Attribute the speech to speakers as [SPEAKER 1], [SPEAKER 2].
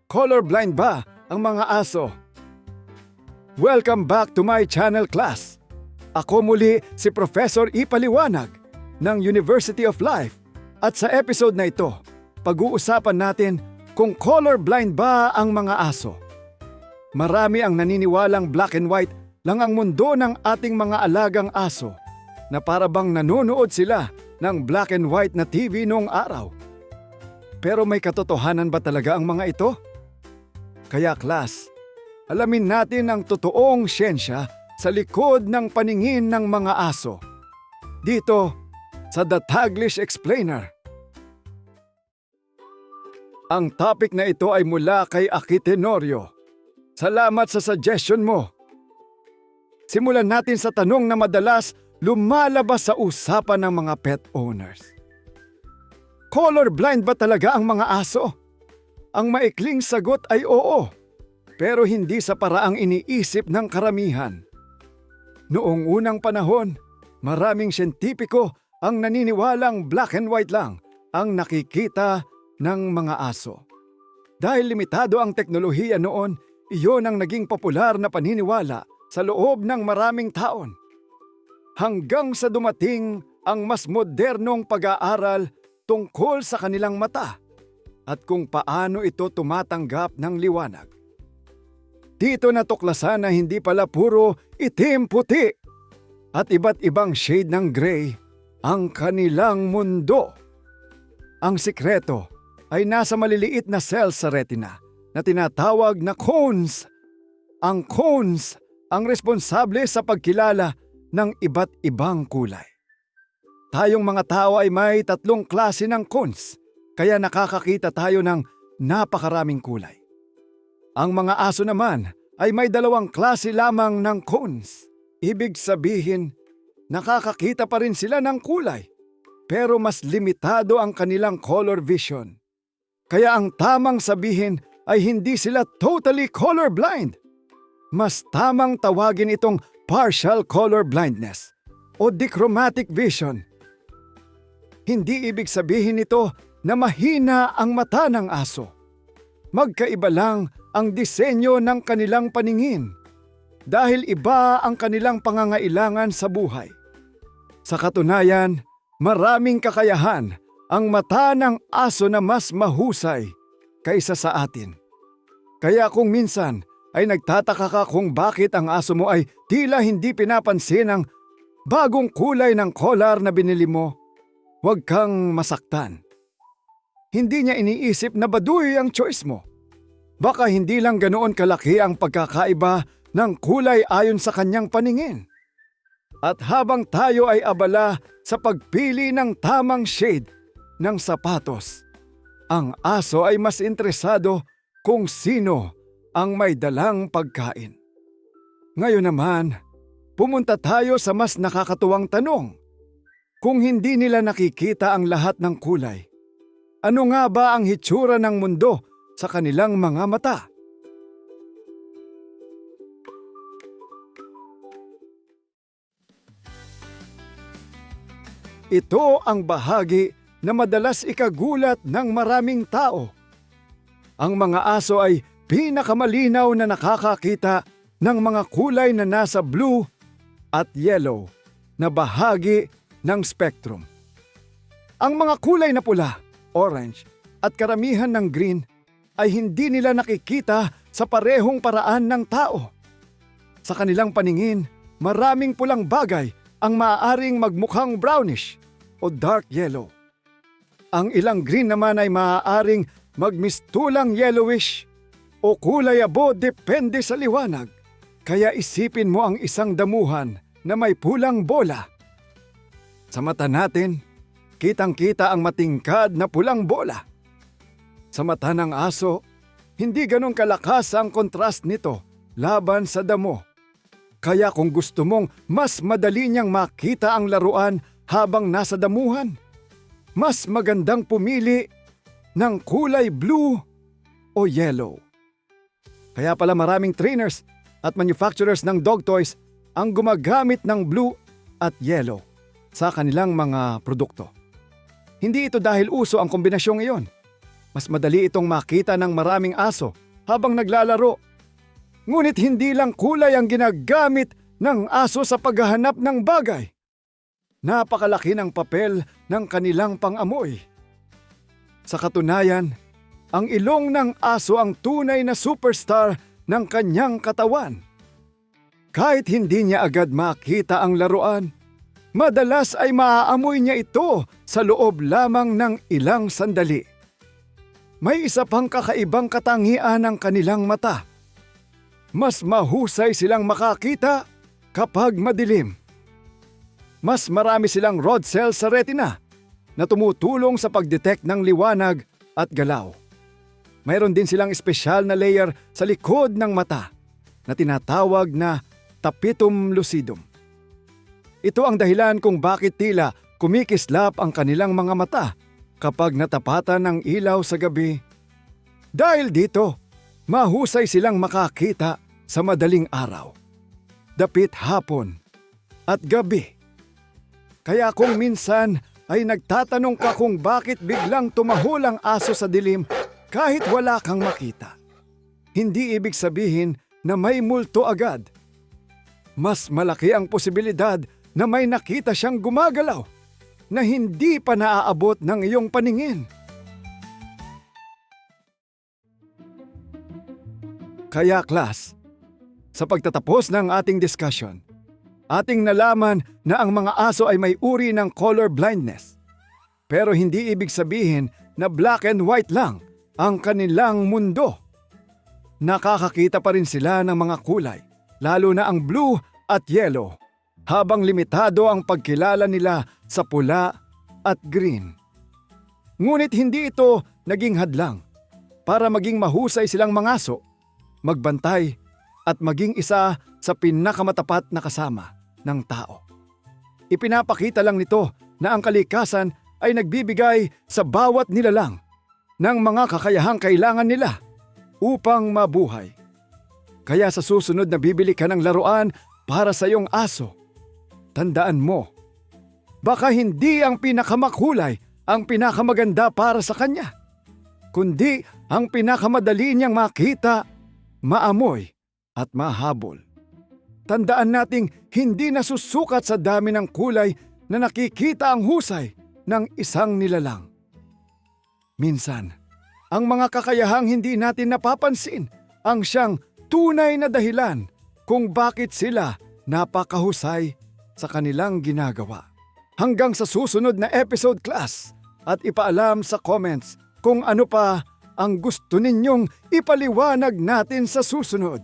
[SPEAKER 1] Colorblind ba ang mga aso? Welcome back to my channel, class. Ako muli si Professor Ipaliwanag ng University of Life at sa episode na ito, pag-uusapan natin kung colorblind ba ang mga aso. Marami ang naniniwalang black and white lang ang mundo ng ating mga alagang aso na para bang nanonood sila ng black and white na TV noong araw. Pero may katotohanan ba talaga ang mga ito? Kaya class, alamin natin ang totoong siyensya sa likod ng paningin ng mga aso. Dito sa The Taglish Explainer. Ang topic na ito ay mula kay Aki Tenorio. Salamat sa suggestion mo. Simulan natin sa tanong na madalas lumalabas sa usapan ng mga pet owners. Colorblind ba talaga ang mga aso? Ang maikling sagot ay oo, pero hindi sa paraang iniisip ng karamihan. Noong unang panahon, maraming siyentipiko ang naniniwalang black and white lang ang nakikita ng mga aso. Dahil limitado ang teknolohiya noon, iyon ang naging popular na paniniwala sa loob ng maraming taon. Hanggang sa dumating ang mas modernong pag-aaral tungkol sa kanilang mata at kung paano ito tumatanggap ng liwanag. Dito natuklasan na hindi pala puro itim-puti at iba't ibang shade ng gray ang kanilang mundo. Ang sikreto ay nasa maliliit na cells sa retina na tinatawag na cones. Ang cones ang responsable sa pagkilala ng iba't ibang kulay. Tayong mga tao ay may 3 klase ng cones, kaya nakakakita tayo ng napakaraming kulay. Ang mga aso naman ay may 2 klase lamang ng cones. Ibig sabihin, nakakakita pa rin sila ng kulay, pero mas limitado ang kanilang color vision. Kaya ang tamang sabihin ay hindi sila totally colorblind. Mas tamang tawagin itong partial color blindness o dichromatic vision. Hindi ibig sabihin nito na mahina ang mata ng aso. Magkaiba lang ang disenyo ng kanilang paningin dahil iba ang kanilang pangangailangan sa buhay. Sa katunayan, maraming kakayahan ang mata ng aso na mas mahusay kaysa sa atin. Kaya kung minsan ay nagtataka ka kung bakit ang aso mo ay tila hindi pinapansin ang bagong kulay ng collar na binili mo, huwag kang masaktan. Hindi niya iniisip na baduy ang choice mo. Baka hindi lang ganoon kalaki ang pagkakaiba ng kulay ayon sa kanyang paningin. At habang tayo ay abala sa pagpili ng tamang shade ng sapatos, ang aso ay mas interesado kung sino ang may dalang pagkain. Ngayon naman, pumunta tayo sa mas nakakatuwang tanong. Kung hindi nila nakikita ang lahat ng kulay, ano nga ba ang hitsura ng mundo sa kanilang mga mata? Ito ang bahagi na madalas ikagulat ng maraming tao. Ang mga aso ay pinakamalinaw na nakakakita ng mga kulay na nasa blue at yellow na bahagi ng spectrum. Ang mga kulay na pula, orange at karamihan ng green ay hindi nila nakikita sa parehong paraan ng tao. Sa kanilang paningin, maraming pulang bagay ang maaaring magmukhang brownish o dark yellow. Ang ilang green naman ay maaaring magmistulang yellowish o kulay abo depende sa liwanag. Kaya isipin mo ang isang damuhan na may pulang bola. Sa mata natin, kitang-kita ang matingkad na pulang bola. Sa mata ng aso, hindi ganong kalakas ang kontrast nito laban sa damo. Kaya kung gusto mong mas madali niyang makita ang laruan habang nasa damuhan, mas magandang pumili ng kulay blue o yellow. Kaya pala maraming trainers at manufacturers ng dog toys ang gumagamit ng blue at yellow sa kanilang mga produkto. Hindi ito dahil uso ang kombinasyong iyon. Mas madali itong makita ng maraming aso habang naglalaro. Ngunit hindi lang kulay ang ginagamit ng aso sa paghahanap ng bagay. Napakalaki ng papel ng kanilang pangamoy. Sa katunayan, ang ilong ng aso ang tunay na superstar ng kanyang katawan. Kahit hindi niya agad makita ang laruan, madalas ay maaamoy niya ito sa loob lamang ng ilang sandali. May isa pang kakaibang katangian ng kanilang mata. Mas mahusay silang makakita kapag madilim. Mas marami silang rod cells sa retina na tumutulong sa pag-detect ng liwanag at galaw. Mayroon din silang espesyal na layer sa likod ng mata na tinatawag na tapetum lucidum. Ito ang dahilan kung bakit tila kumikislap ang kanilang mga mata kapag natapatan ng ilaw sa gabi. Dahil dito, mahusay silang makakita sa madaling araw, dapit hapon at gabi. Kaya kung minsan ay nagtatanong ka kung bakit biglang tumahol ang aso sa dilim kahit wala kang makita, hindi ibig sabihin na may multo agad. Mas malaki ang posibilidad na may nakita siyang gumagalaw na hindi pa naaabot ng iyong paningin. Kaya class, sa pagtatapos ng ating discussion, ating nalaman na ang mga aso ay may uri ng color blindness. Pero hindi ibig sabihin na black and white lang ang kanilang mundo. Nakakakita pa rin sila ng mga kulay, lalo na ang blue at yellow, habang limitado ang pagkilala nila sa pula at green. Ngunit hindi ito naging hadlang para maging mahusay silang mangaso, magbantay at maging isa sa pinakamatapat na kasama ng tao. Ipinapakita lang nito na ang kalikasan ay nagbibigay sa bawat nilalang ng mga kakayahang kailangan nila upang mabuhay. Kaya sa susunod na bibili ka ng laruan para sa iyong aso, tandaan mo, baka hindi ang pinakamakulay ang pinakamaganda para sa kanya, kundi ang pinakamadali niyang makita, maamoy at mahabol. Tandaan nating hindi nasusukat sa dami ng kulay na nakikita ang husay ng isang nilalang. Minsan, ang mga kakayahang hindi natin napapansin ang siyang tunay na dahilan kung bakit sila napakahusay sa kanilang ginagawa. Hanggang sa susunod na episode class, at ipaalam sa comments kung ano pa ang gusto ninyong ipaliwanag natin sa susunod.